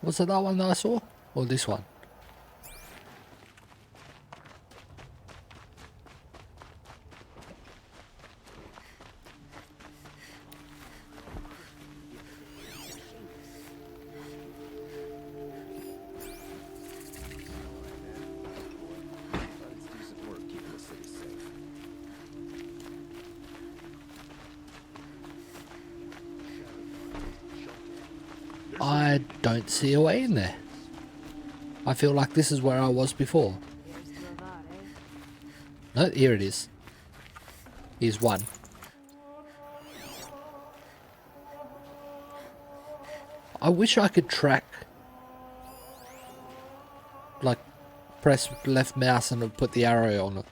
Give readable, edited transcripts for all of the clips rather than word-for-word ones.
Was it that one that I saw? Or this one? I don't see a way in there. I feel like this is where I was before. No, here it is. Here's one. I wish I could track, like press left mouse and it'll put the arrow on it.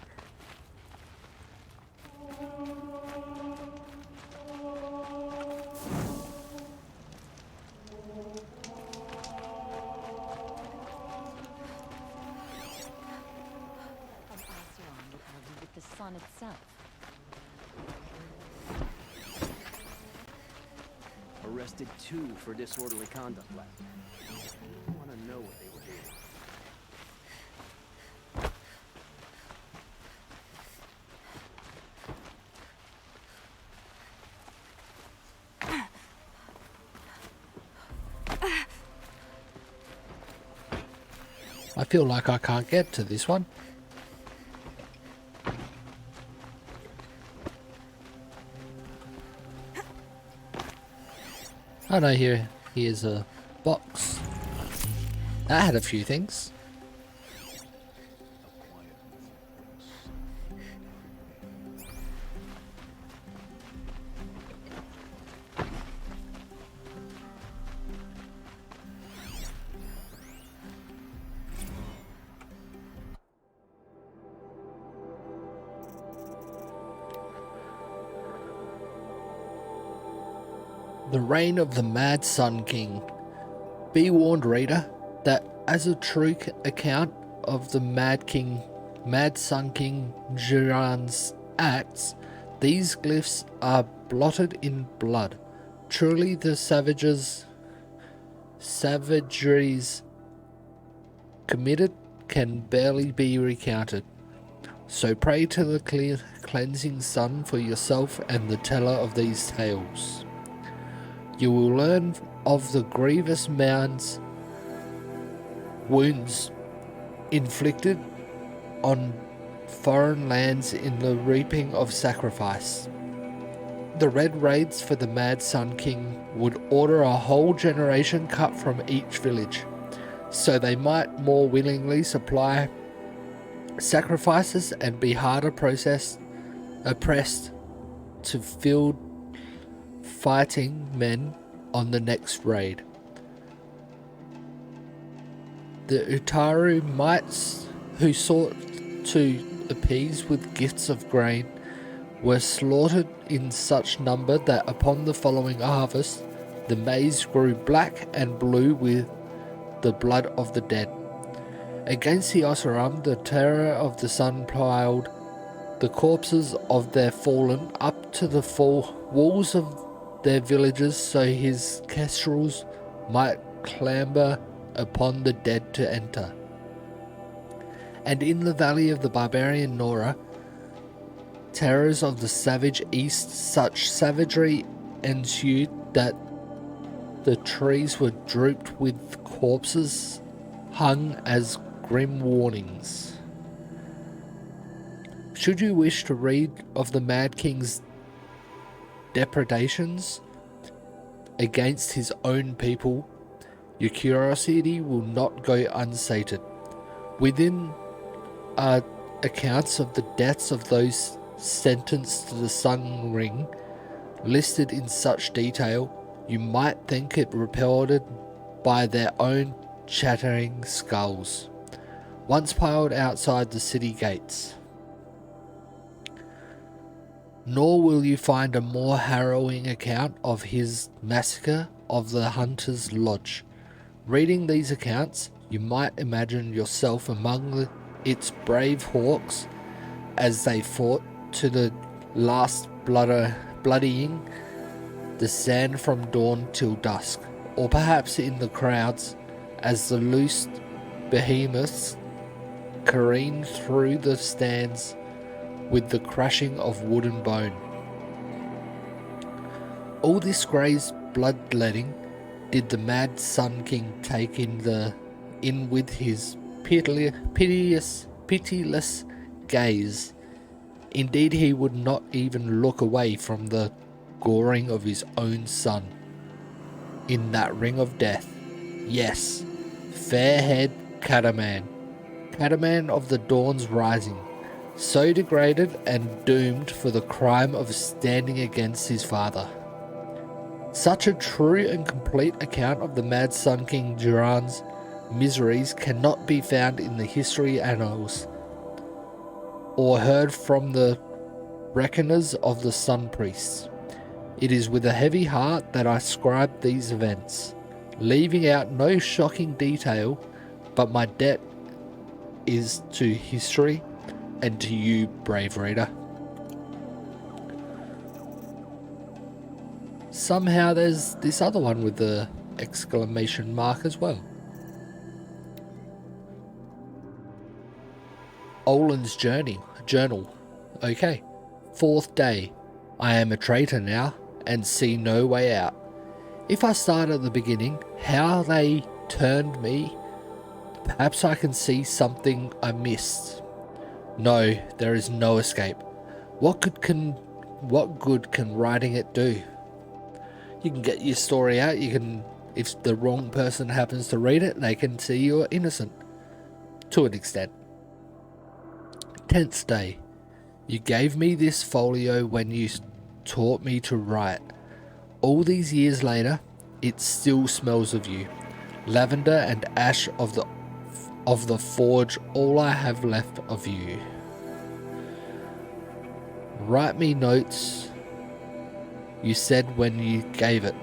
With the sun itself. Arrested 2 for disorderly conduct last night. I want to know what they were doing. I feel like I can't get to this one. Oh no, here's a box. That had a few things. The reign of the Mad Sun King. Be warned, reader, that as a true account of the Mad Sun King Jiran's acts, these glyphs are blotted in blood. Truly the savageries committed can barely be recounted. So pray to the cleansing sun for yourself and the teller of these tales. You will learn of the grievous wounds inflicted on foreign lands in the reaping of sacrifice. The Red Raids for the Mad Sun King would order a whole generation cut from each village, so they might more willingly supply sacrifices and be harder oppressed to field fighting men on the next raid. The Utaru mites who sought to appease with gifts of grain were slaughtered in such number that upon the following harvest the maize grew black and blue with the blood of the dead. Against the Oseram, the terror of the sun piled the corpses of their fallen up to the walls of their villages so his kestrels might clamber upon the dead to enter. And in the valley of the barbarian Nora, terrors of the savage east, such savagery ensued that the trees were drooped with corpses hung as grim warnings. Should you wish to read of the Mad King's depredations against his own people, your curiosity will not go unsated. Within are accounts of the deaths of those sentenced to the Sun Ring, listed in such detail you might think it reported by their own chattering skulls, once piled outside the city gates. Nor will you find a more harrowing account of his massacre of the Hunter's Lodge. Reading these accounts, you might imagine yourself among its brave hawks as they fought to the last bloodying the sand from dawn till dusk, or perhaps in the crowds as the loosed behemoths careened through the stands with the crashing of wood and bone. All this grazed bloodletting did the mad Sun King take in with his pitiless gaze. Indeed, he would not even look away from the goring of his own son in that ring of death. Yes, fair-haired Cataman of the dawn's rising, so degraded and doomed for the crime of standing against his father. Such a true and complete account of the mad Sun King Duran's miseries cannot be found in the history annals, or heard from the reckoners of the Sun Priests. It is with a heavy heart that I scribe these events, leaving out no shocking detail, but my debt is to history and to you, brave reader. Somehow there's this other one with the exclamation mark as well. Olin's journal. Okay. 4th day. I am a traitor now and see no way out. If I start at the beginning, how they turned me, perhaps I can see something I missed. No, there is no escape. What good can writing it do? You can get your story out, if the wrong person happens to read it, they can see you're innocent. To an extent. 10th day. You gave me this folio when you taught me to write. All these years later, it still smells of you. Lavender and ash of the forge, all I have left of you. Write me notes, you said when you gave it.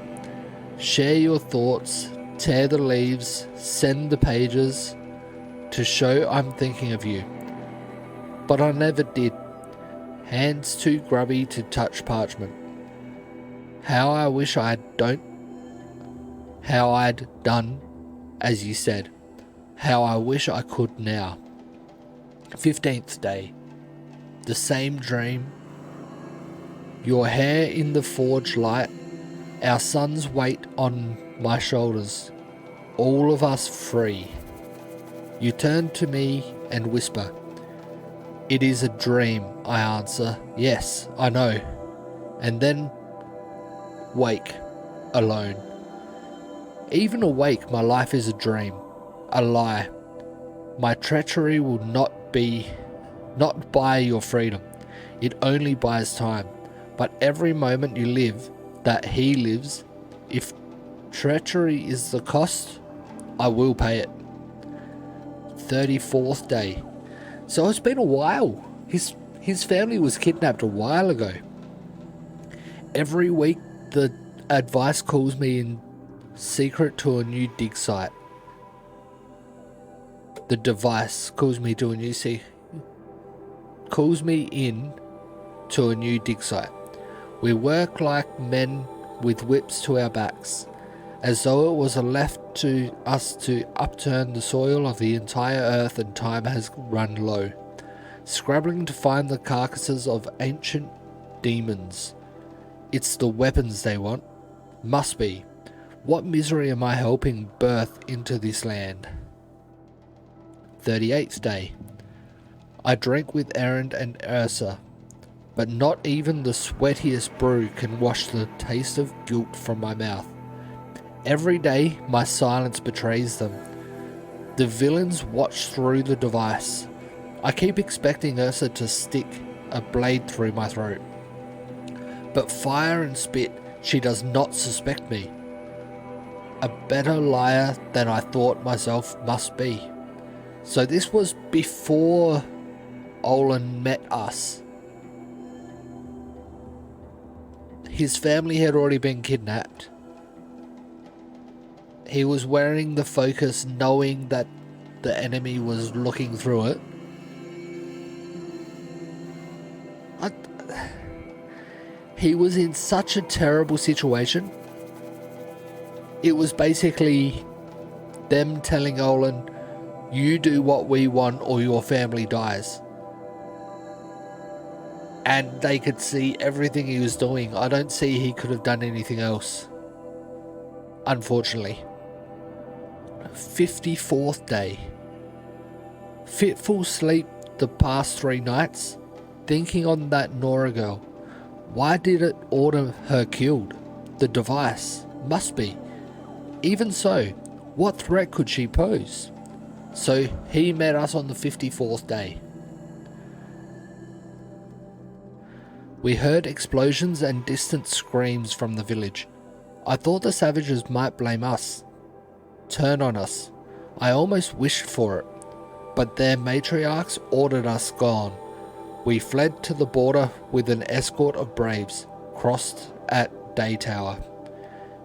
Share your thoughts, tear the leaves, send the pages, to show I'm thinking of you. But I never did. Hands too grubby to touch parchment. How I wish I'd done as you said. How I wish I could now. 15th day. The same dream. Your hair in the forge light. Our son's weight on my shoulders. All of us free. You turn to me and whisper. It is a dream, I answer. Yes, I know. And then wake, alone. Even awake, my life is a dream, a lie. My treachery will not buy your freedom. It only buys time. But every moment you live, that he lives, if treachery is the cost, I will pay it. 34th day. So it's been a while. His family was kidnapped a while ago. Every week the advice calls me in secret to a new dig site. The device calls me to a new dig site. We work like men with whips to our backs, as though it was left to us to upturn the soil of the entire earth, and time has run low, scrabbling to find the carcasses of ancient demons. It's the weapons they want. Must be. What misery am I helping birth into this land? 38th day. I drink with Erend and Ursa, but not even the sweatiest brew can wash the taste of guilt from my mouth. Every day my silence betrays them. The villains watch through the device. I keep expecting Ursa to stick a blade through my throat. But fire and spit, she does not suspect me. A better liar than I thought myself must be. So this was before Olin met us. His family had already been kidnapped. He was wearing the focus knowing that the enemy was looking through it. He was in such a terrible situation. It was basically them telling Olin, "You do what we want or your family dies." And they could see everything he was doing. I don't see he could have done anything else, unfortunately. 54th day. Fitful sleep the past 3 nights, thinking on that Nora girl. Why did it order her killed? The device. Must be. Even so, what threat could she pose? So he met us on the 54th day. We heard explosions and distant screams from the village. I thought the savages might blame us, turn on us. I almost wished for it, but their matriarchs ordered us gone. We fled to the border with an escort of braves, crossed at Day Tower.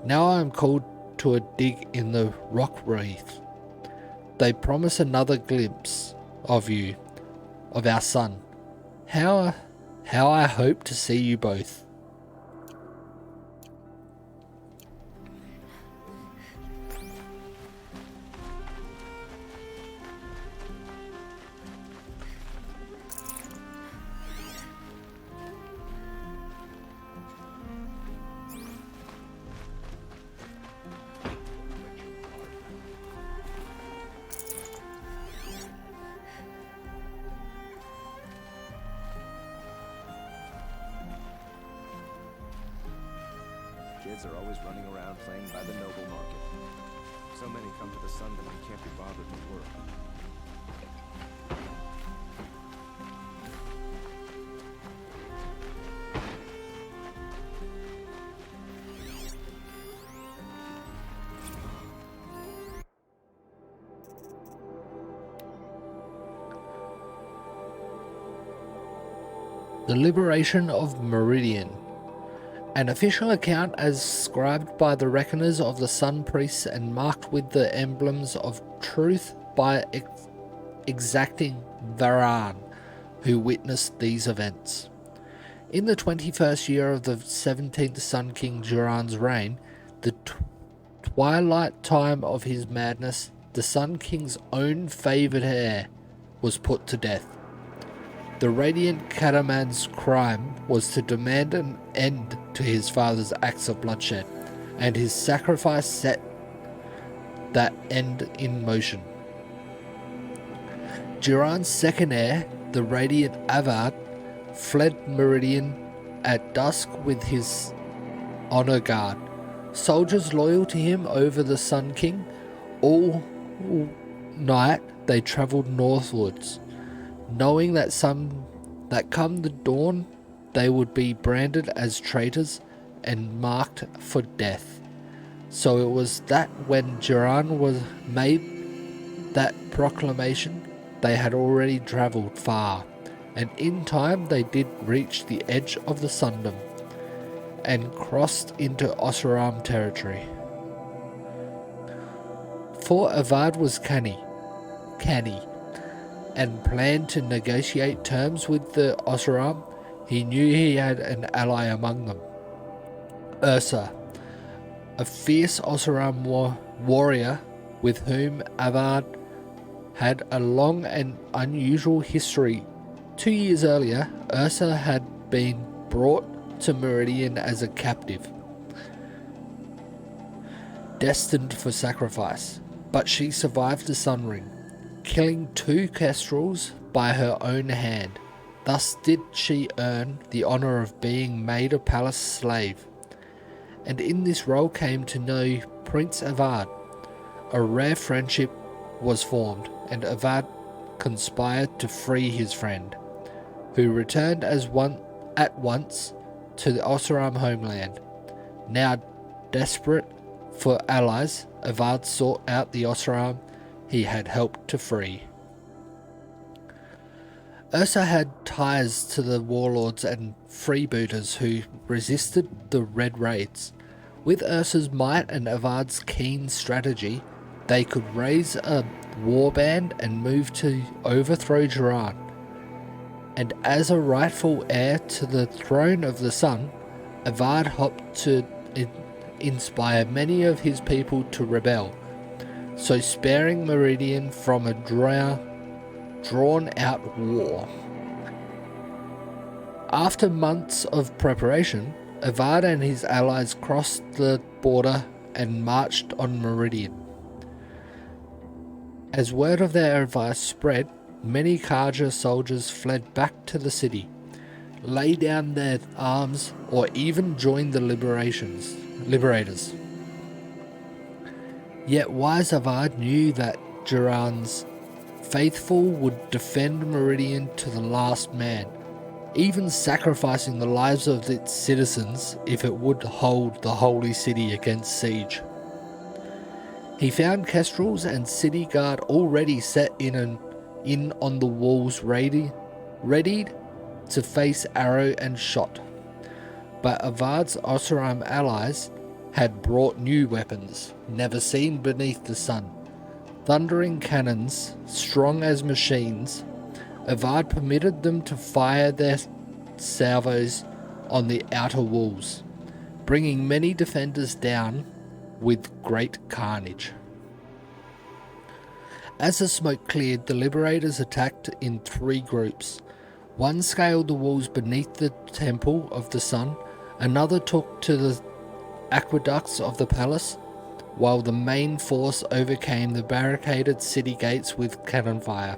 Now I am called to a dig in the rock wreath. They promise another glimpse of you, of our son. How I hope to see you both. Kids are always running around playing by the noble market. So many come to the sun that we can't be bothered with work. The liberation of Meridian. An official account as scribed by the reckoners of the Sun Priests and marked with the emblems of truth by exacting Varan, who witnessed these events. In the 21st year of the 17th Sun King Duran's reign, the twilight time of his madness, the Sun King's own favoured heir was put to death. The Radiant Cataman's crime was to demand an end to his father's acts of bloodshed, and his sacrifice set that end in motion. Duran's second heir, the Radiant Avad, fled Meridian at dusk with his honor guard. Soldiers loyal to him over the Sun King, all night they travelled northwards, knowing that come the dawn they would be branded as traitors and marked for death. So it was that when Duran was made that proclamation, they had already travelled far, and in time they did reach the edge of the Sundom and crossed into Oseram territory. For Avad was canny, and planned to negotiate terms with the Oseram. He knew he had an ally among them, Ursa, a fierce Oseram warrior with whom Avad had a long and unusual history. 2 years earlier, Ursa had been brought to Meridian as a captive, destined for sacrifice, but she survived the Sun Ring, killing 2 kestrels by her own hand. Thus did she earn the honour of being made a palace slave, and in this role came to know Prince Avad. A rare friendship was formed, and Avad conspired to free his friend, who returned at once to the Oseram homeland. Now desperate for allies, Avad sought out the Oseram he had helped to free. Ursa had ties to the warlords and freebooters who resisted the Red Raids. With Ursa's might and Avad's keen strategy, they could raise a warband and move to overthrow Duran. And as a rightful heir to the throne of the sun, Avad hoped to inspire many of his people to rebel. so sparing Meridian from a drawn-out war. After months of preparation, Avad and his allies crossed the border and marched on Meridian. As word of their advice spread, many Kaja soldiers fled back to the city, laid down their arms, or even joined the liberators. Yet wise Avad knew that Duran's faithful would defend Meridian to the last man, even sacrificing the lives of its citizens if it would hold the holy city against siege. He found Kestrels and city guard already set in on the walls, readied to face arrow and shot. But Avad's Oseram allies had brought new weapons, never seen beneath the sun. Thundering cannons, strong as machines, Avad permitted them to fire their salvos on the outer walls, bringing many defenders down with great carnage. As the smoke cleared, the liberators attacked in 3 groups. One scaled the walls beneath the Temple of the Sun, another took to the aqueducts of the palace, while the main force overcame the barricaded city gates with cannon fire.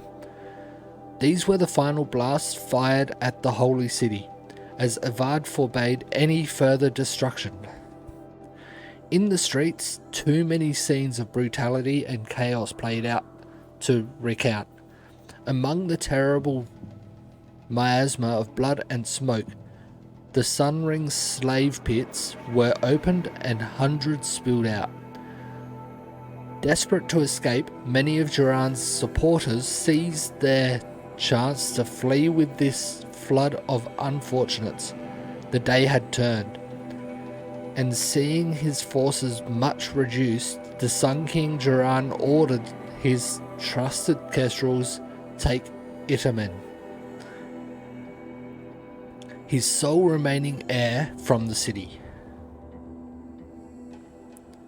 These were the final blasts fired at the holy city, as Avad forbade any further destruction. In the streets, too many scenes of brutality and chaos played out to recount. Among the terrible miasma of blood and smoke, the Sun Ring slave pits were opened and hundreds spilled out. Desperate to escape, many of Duran's supporters seized their chance to flee with this flood of unfortunates. The day had turned, and seeing his forces much reduced, the Sun King Duran ordered his trusted Kestrels take Itamen, his sole remaining heir, from the city.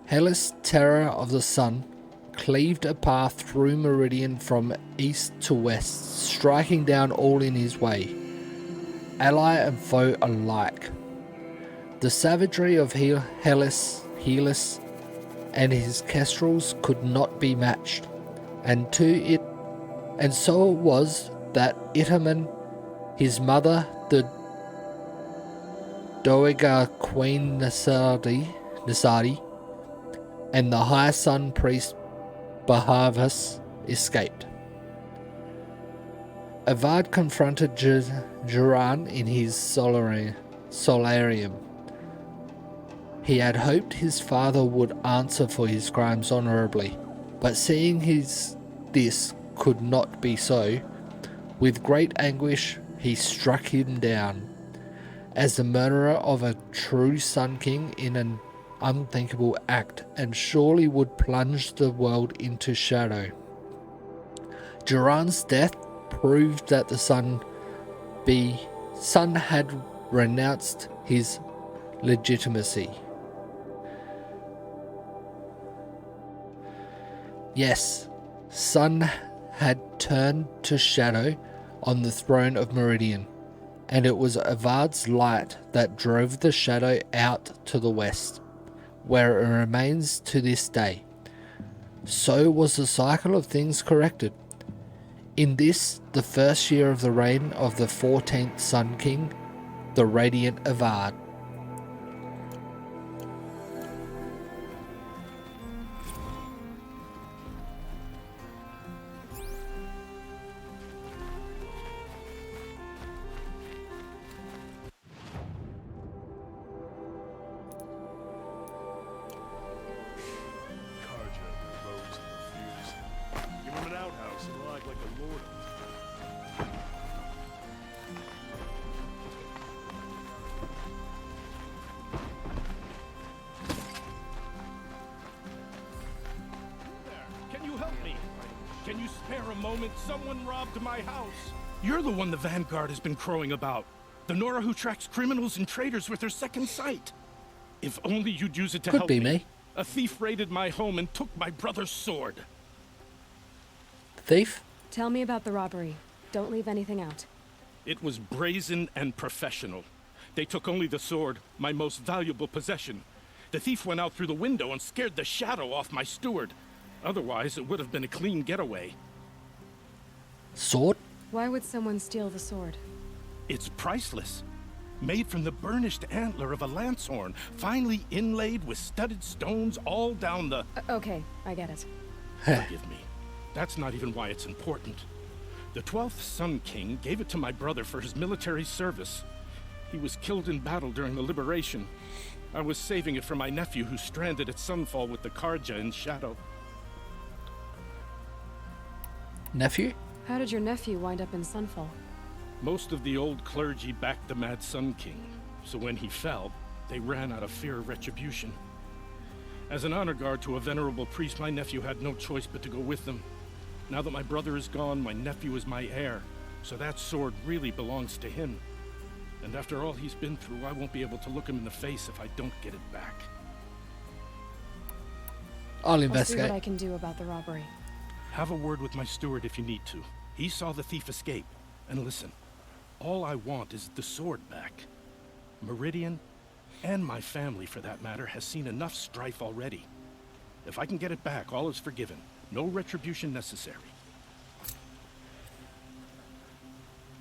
Hellas, terror of the sun, cleaved a path through Meridian from east to west, striking down all in his way, ally and foe alike. The savagery of Hellas and his Kestrels could not be matched, and so it was that Itamen, his mother, the Dowager Queen Nasadi, and the High Sun Priest Bahavas escaped. Avad confronted Duran in his solarium. He had hoped his father would answer for his crimes honourably, but seeing this could not be so, with great anguish he struck him down as the murderer of a true Sun King in an unthinkable act, and surely would plunge the world into shadow. Duran's death proved that the Sun had renounced his legitimacy. Yes, Sun had turned to shadow on the throne of Meridian, and it was Avad's light that drove the shadow out to the west, where it remains to this day. So was the cycle of things corrected. In this, the first year of the reign of the 14th Sun King, the radiant Avad. Can you spare a moment? Someone robbed my house. You're the one the Vanguard has been crowing about. The Nora who tracks criminals and traitors with her second sight. If only you'd use it to help me. Could be me. A thief raided my home and took my brother's sword. Thief? Tell me about the robbery. Don't leave anything out. It was brazen and professional. They took only the sword, my most valuable possession. The thief went out through the window and scared the shadow off my steward. Otherwise, it would have been a clean getaway. Sword? Why would someone steal the sword? It's priceless. Made from the burnished antler of a lancehorn, finely inlaid with studded stones all down the... Okay, I get it. Forgive me. That's not even why it's important. The 12th Sun King gave it to my brother for his military service. He was killed in battle during the liberation. I was saving it for my nephew who's stranded at Sunfall with the Karja in shadow. Nephew? How did your nephew wind up in Sunfall? Most of the old clergy backed the Mad Sun King, so when he fell, they ran out of fear of retribution. As an honor guard to a venerable priest, my nephew had no choice but to go with them. Now that my brother is gone, my nephew is my heir, so that sword really belongs to him. And after all he's been through, I won't be able to look him in the face if I don't get it back. I'll I'll see investigate. what I can do about the robbery. Have a word with my steward if you need to. He saw the thief escape. And listen, all I want is the sword back. Meridian, and my family for that matter, has seen enough strife already. If I can get it back, all is forgiven. No retribution necessary.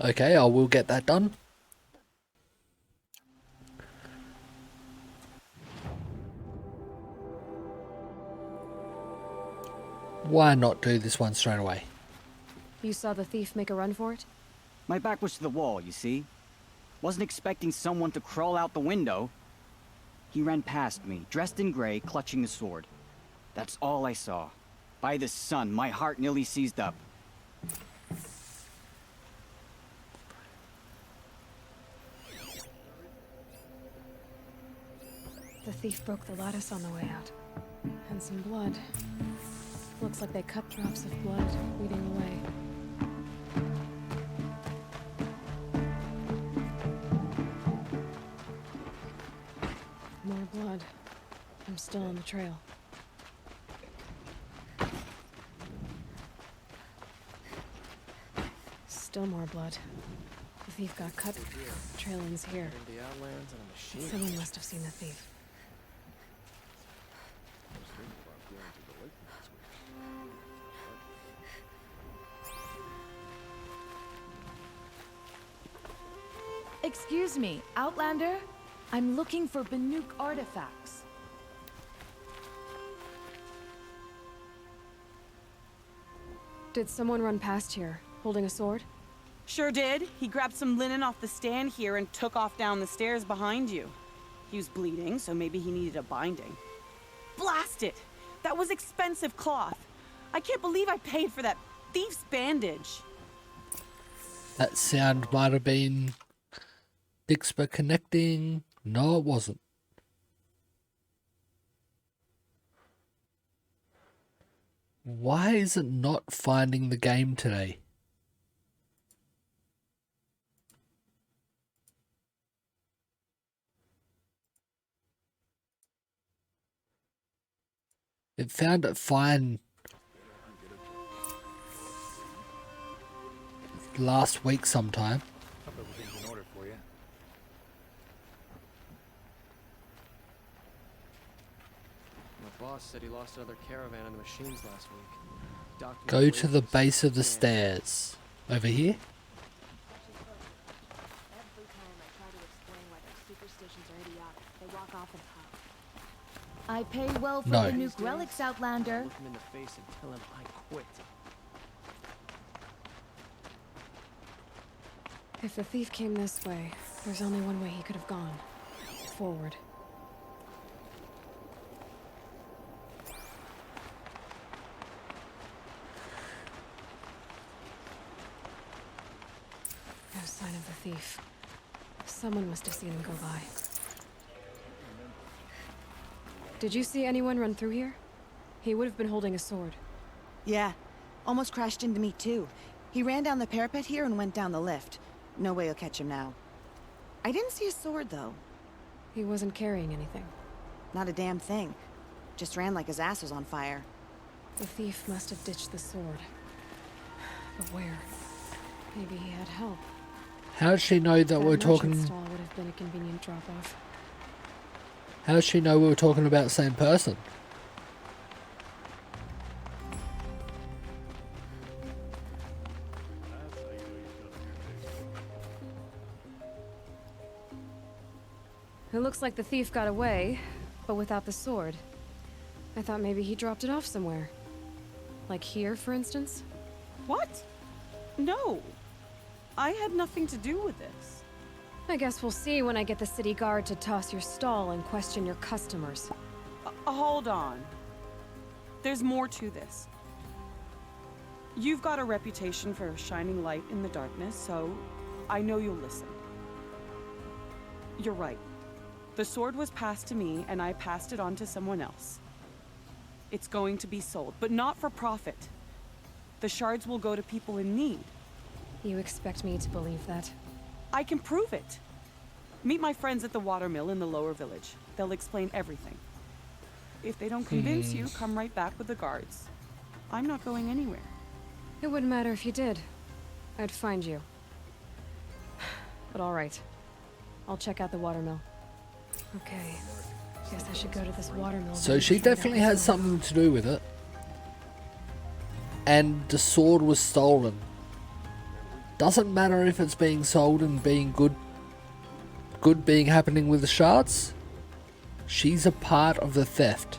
Okay, I will get that done. Why not do this one straight away? You saw the thief make a run for it? My back was to the wall, you see? Wasn't expecting someone to crawl out the window. He ran past me, dressed in gray, clutching a sword. That's all I saw. By the sun, my heart nearly seized up. The thief broke the lattice on the way out. And some blood. Looks like they cut drops of blood leading away. More blood. I'm still on the trail. Still more blood. The thief got cut. Trail ends here. The Outlands and a machine. Someone must have seen the thief. Excuse me, Outlander? I'm looking for Banuk artifacts. Did someone run past here, holding a sword? Sure did. He grabbed some linen off the stand here and took off down the stairs behind you. He was bleeding, so maybe he needed a binding. Blast it! That was expensive cloth. I can't believe I paid for that thief's bandage. That sound might have been Bixby connecting. No, it wasn't. Why is it not finding the game today? It found it fine last week sometime. Hope everything's in order for you. My boss said he lost another caravan in the machines last week. Document Go to the wages, base of the scans. stairs. Over here? Every time I try to explain why their superstitions are idiotic, they walk off and huff. I pay well for No. Banuk relics, Outlander. Look him in the face and tell him I quit. If the thief came this way, there's only one way he could have gone. Forward. No sign of the thief. Someone must have seen him go by. Did you see anyone run through here? He would have been holding a sword. Yeah, almost crashed into me too. He ran down the parapet here and went down the lift. No way you'll catch him now. I didn't see a sword though. He wasn't carrying anything. Not a damn thing. Just ran like his ass was on fire. The thief must have ditched the sword. But where? Maybe he had help. How does she know that we're merchant talking? stall would have been a convenient drop-off. How does she know we were talking about the same person? It looks like the thief got away, but without the sword. I thought maybe he dropped it off somewhere. Like here, for instance? What? No. I had nothing to do with this. I guess we'll see when I get the city guard to toss your stall and question your customers. Hold on. There's more to this. You've got a reputation for shining light in the darkness, so I know you'll listen. You're right. The sword was passed to me, and I passed it on to someone else. It's going to be sold, but not for profit. The shards will go to people in need. You expect me to believe that? I can prove it. Meet my friends at the watermill in the lower village. They'll explain everything. If they don't convince you, come right back with the guards. I'm not going anywhere. It wouldn't matter if you did. I'd find you. But all right. I'll check out the watermill. Okay. Guess I should go to this watermill. So she definitely has something to do with it. And the sword was stolen. Doesn't matter if it's being sold and being good being happening with the shards. She's a part of the theft.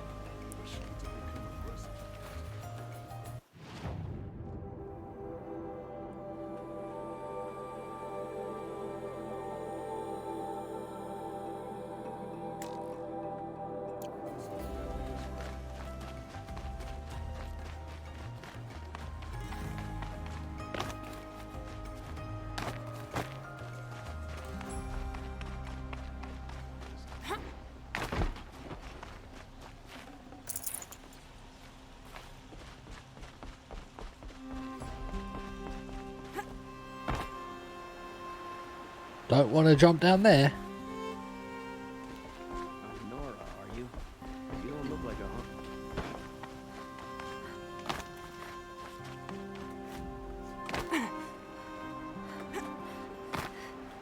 Don't want to jump down there. Nora, are you? You don't look like a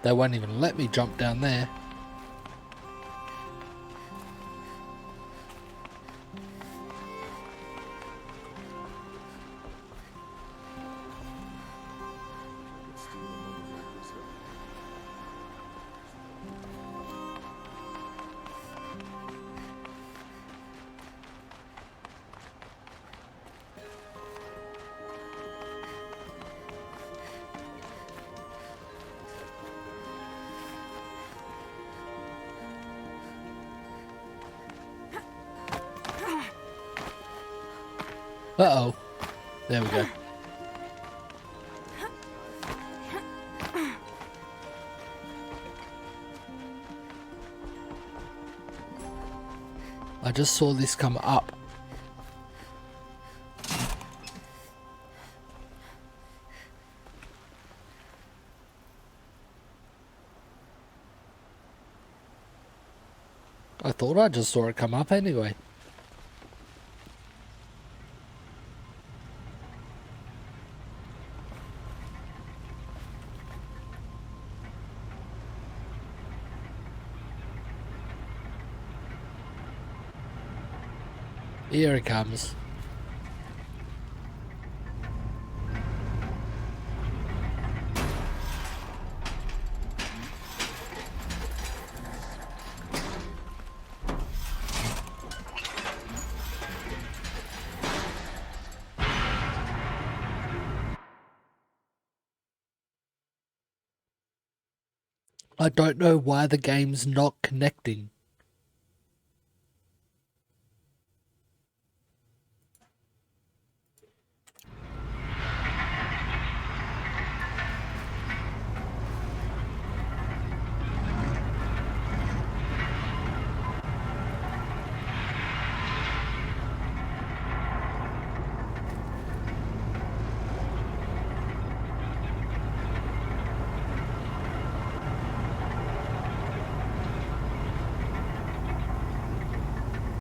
They won't even let me jump down there. Uh-oh. There we go. I just saw this come up. I thought I just saw it come up anyway. Here it comes. I don't know why the game's not connecting.